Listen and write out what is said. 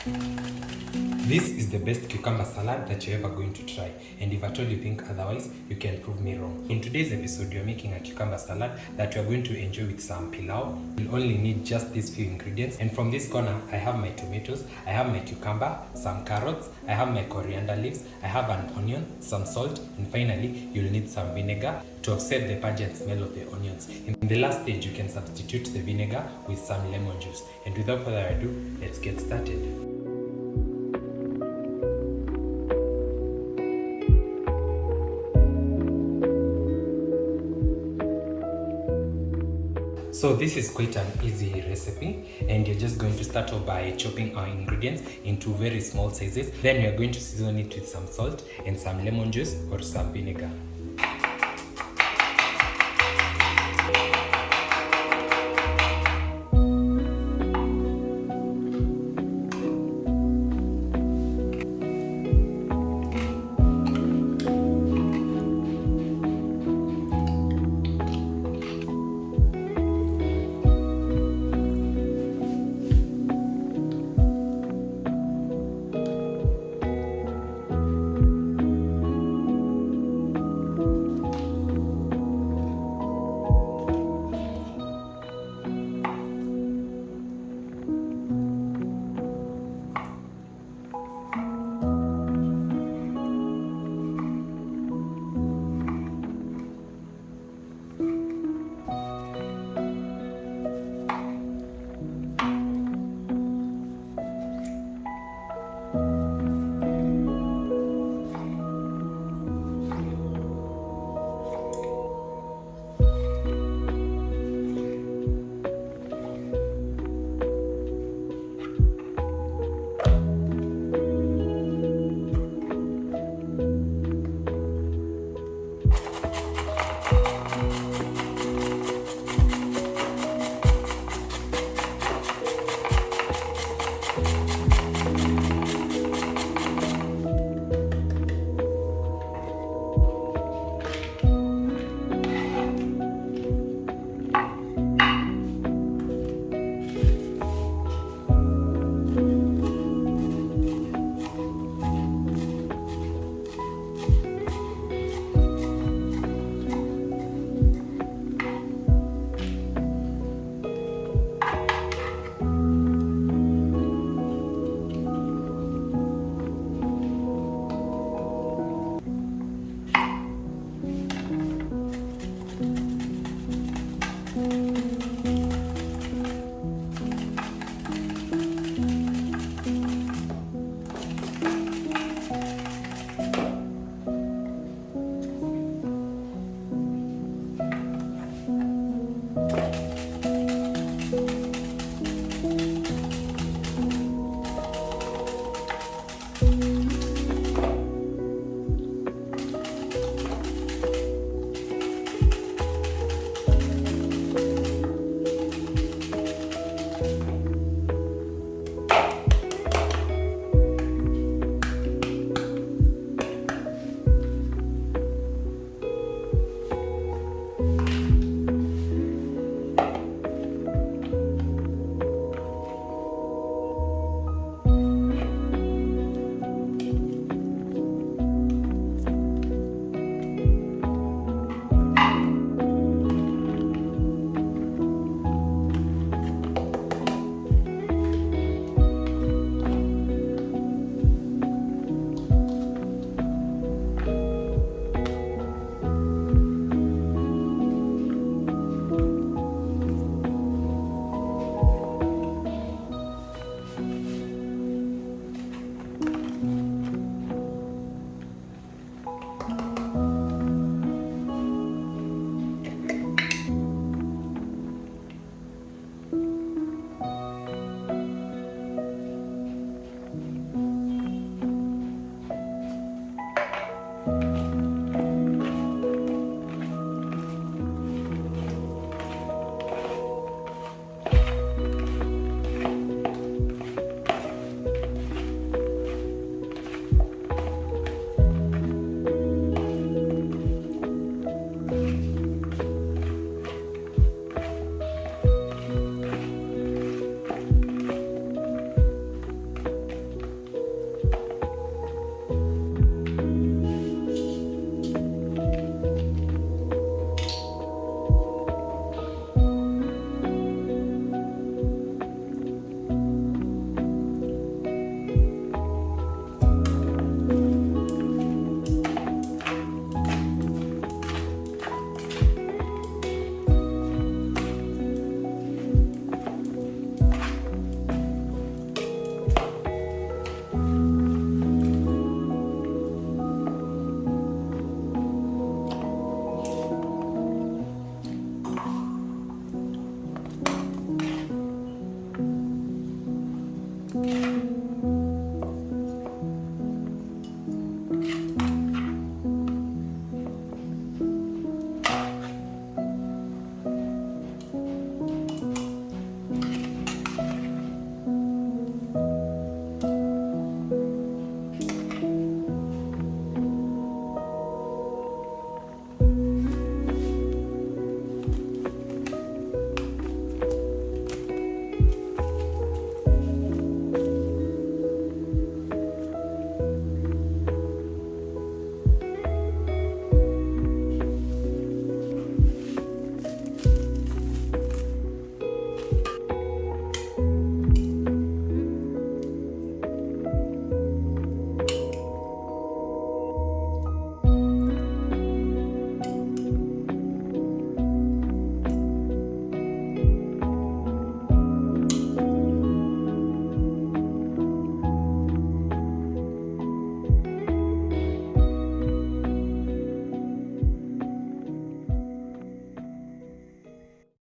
This is the best cucumber salad that you're ever going to try, and if at all you think otherwise, you can prove me wrong. In today's episode, we're making a cucumber salad that we're going to enjoy with some pilau. You'll only need just these few ingredients, and from this corner, I have my tomatoes, I have my cucumber, some carrots, I have my coriander leaves, I have an onion, some salt, and finally, you'll need some vinegar to offset the pungent smell of the onions. In the last stage, you can substitute the vinegar with some lemon juice. And without further ado, let's get started. So this is quite an easy recipe, and you're just going to start off by chopping our ingredients into very small sizes. Then we are going to season it with some salt and some lemon juice or some vinegar.